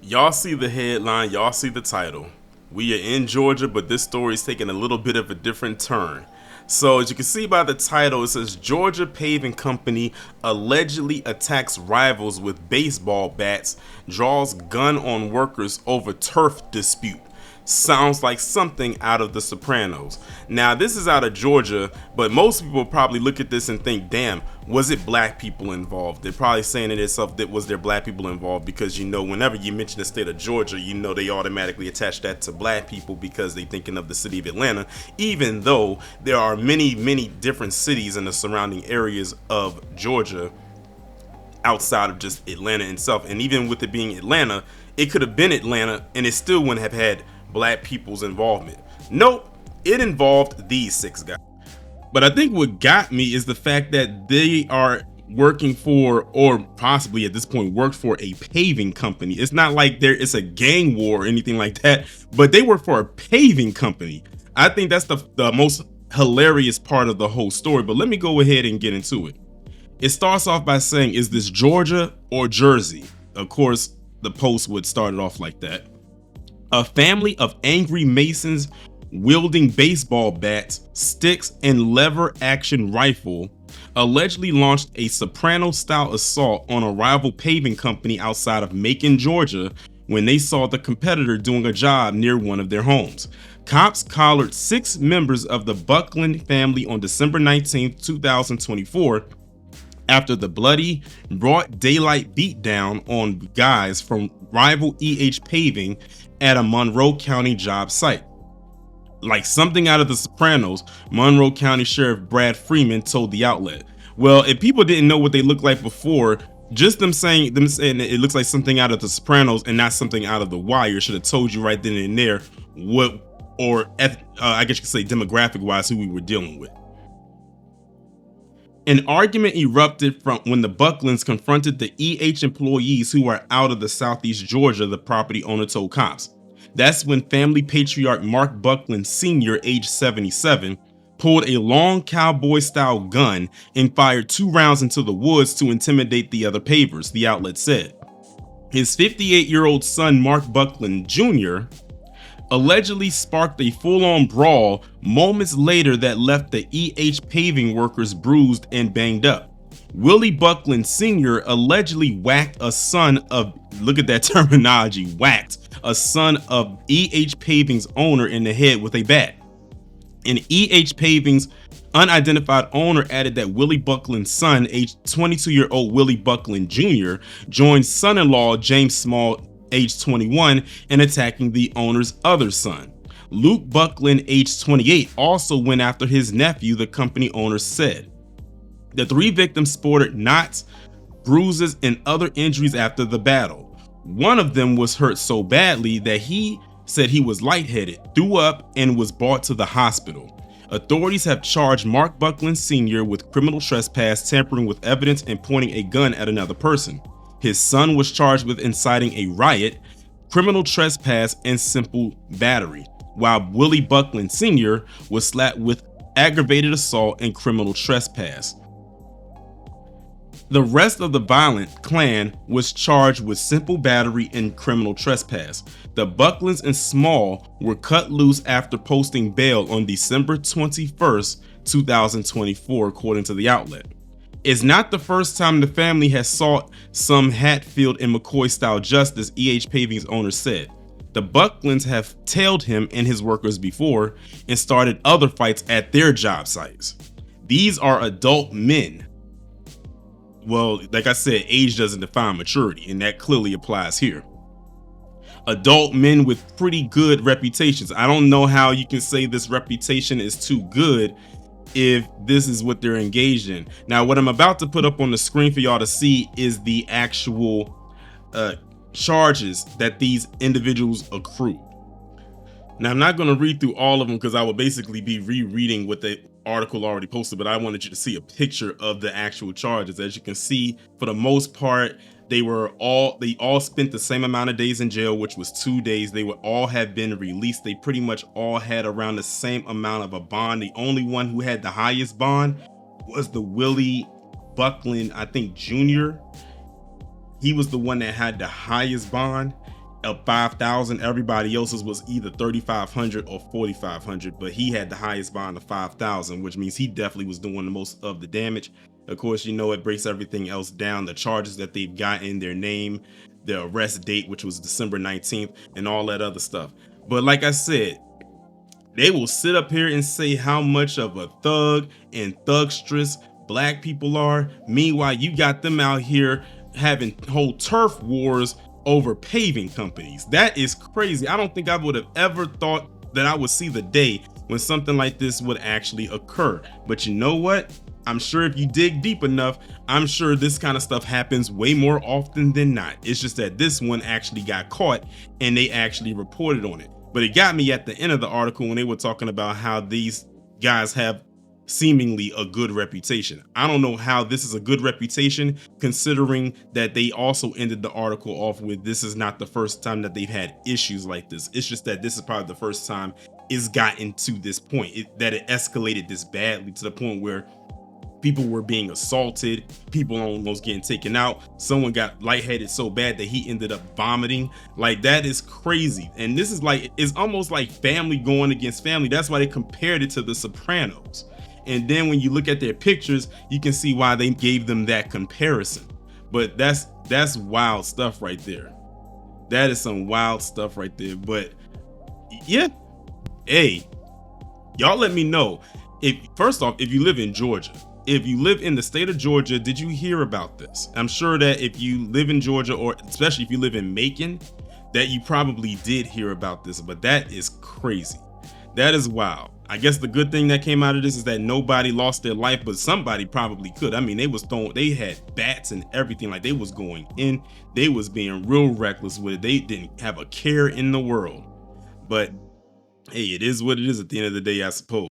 Y'all see the headline, y'all see the title. We are in Georgia, but this story is taking a little bit of a different turn. So, as you can see by the title, it says Georgia Paving Company allegedly attacks rivals with baseball bats, draws gun on workers over turf dispute. Sounds like something out of The Sopranos. Now, this is out of Georgia, but most people probably look at this and think, damn, was it black people involved? They're probably saying to themselves that was there black people involved because, whenever you mention the state of Georgia, they automatically attach that to black people because they're thinking of the city of Atlanta, even though there are many, many different cities in the surrounding areas of Georgia outside of just Atlanta itself. And even with it being Atlanta, it could have been Atlanta and it still wouldn't have had black people's involvement. Nope, it involved these six guys. But I think what got me is the fact that they are working for, or possibly at this point worked for, a paving company. It's not like it's a gang war or anything like that, but they work for a paving company. I think that's the most hilarious part of the whole story. But let me go ahead and get into it. It starts off by saying, is this Georgia or Jersey? Of course, the post would start it off like that. A family of angry Masons wielding baseball bats, sticks, and lever-action rifle allegedly launched a Sopranos-style assault on a rival paving company outside of Macon, Georgia, when they saw the competitor doing a job near one of their homes. Cops collared 6 members of the Buckland family on December 19, 2024, after the bloody, broad daylight beatdown on guys from rival Paving at a Monroe County job site. Like something out of The Sopranos, Monroe County Sheriff Brad Freeman told the outlet. Well, if people didn't know what they looked like before, just them saying it looks like something out of The Sopranos and not something out of The Wire should have told you right then and there what, or I guess you could say demographic wise, who we were dealing with. An argument erupted from when the Bucklands confronted the employees who are out of the Southeast Georgia, the property owner told cops. That's when family patriarch Mark Buckland Sr., age 77, pulled a long cowboy-style gun and fired 2 rounds into the woods to intimidate the other pavers, the outlet said. His 58-year-old son, Mark Buckland Jr., allegedly sparked a full-on brawl moments later that left the paving workers bruised and banged up. Willie Buckland Sr. allegedly whacked a son of, look at that terminology, whacked a son of Paving's owner in the head with a bat. And Paving's unidentified owner added that Willie Buckland's son, age 22-year-old Willie Buckland Jr., joined son-in-law James Small, age 21, in attacking the owner's other son. Luke Buckland, age 28, also went after his nephew, the company owner said. The 3 victims sported knots, bruises, and other injuries after the battle. One of them was hurt so badly that he said he was lightheaded, threw up, and was brought to the hospital. Authorities have charged Mark Buckland Sr. with criminal trespass, tampering with evidence, and pointing a gun at another person. His son was charged with inciting a riot, criminal trespass, and simple battery, while Willie Buckland Sr. was slapped with aggravated assault and criminal trespass. The rest of the violent clan was charged with simple battery and criminal trespass. The Bucklands and Small were cut loose after posting bail on December 21st, 2024, according to the outlet. It's not the first time the family has sought some Hatfield and McCoy-style justice, Paving's owner said. The Bucklands have tailed him and his workers before and started other fights at their job sites. These are adult men. Well, like I said, age doesn't define maturity, and that clearly applies here. Adult men with pretty good reputations. I don't know how you can say this reputation is too good if this is what they're engaged in. Now, what I'm about to put up on the screen for y'all to see is the actual charges that these individuals accrued. Now, I'm not going to read through all of them because I will basically be rereading what the article already posted, but I wanted you to see a picture of the actual charges. As you can see, for the most part, they all spent the same amount of days in jail, which was 2 days. They would all have been released. They pretty much all had around the same amount of a bond. The only one who had the highest bond was the Willie Buckland, I think, Jr. He was the one that had the highest bond. of 5,000. Everybody else's was either 3,500 or 4,500, but he had the highest bond of 5,000, which means he definitely was doing the most of the damage. Of course, it breaks everything else down, the charges that they've got in their name, the arrest date, which was December 19th, and all that other stuff. But like I said, they will sit up here and say how much of a thug and thugstress black people are. Meanwhile, you got them out here having whole turf wars over paving companies. That is crazy. I don't think I would have ever thought that I would see the day when something like this would actually occur. But you know what? I'm sure if you dig deep enough, I'm sure this kind of stuff happens way more often than not. It's just that this one actually got caught and they actually reported on it. But it got me at the end of the article when they were talking about how these guys have seemingly a good reputation. I don't know how this is a good reputation, considering that they also ended the article off with, this is not the first time that they've had issues like this. It's just that this is probably the first time it's gotten to this point, that it escalated this badly to the point where people were being assaulted, people almost getting taken out. Someone got lightheaded so bad that he ended up vomiting. Like, that is crazy. And this is like, it's almost like family going against family. That's why they compared it to the Sopranos. And then when you look at their pictures, you can see why they gave them that comparison. But that's wild stuff right there. That is some wild stuff right there. But yeah, hey, y'all let me know. First off, if you live in Georgia, if you live in the state of Georgia, did you hear about this? I'm sure that if you live in Georgia, or especially if you live in Macon, that you probably did hear about this, but that is crazy. That is wild. I guess the good thing that came out of this is that nobody lost their life, but somebody probably could. I mean, they had bats and everything. Like, they was going in, they was being real reckless with it. They didn't have a care in the world. But hey, it is what it is at the end of the day, I suppose.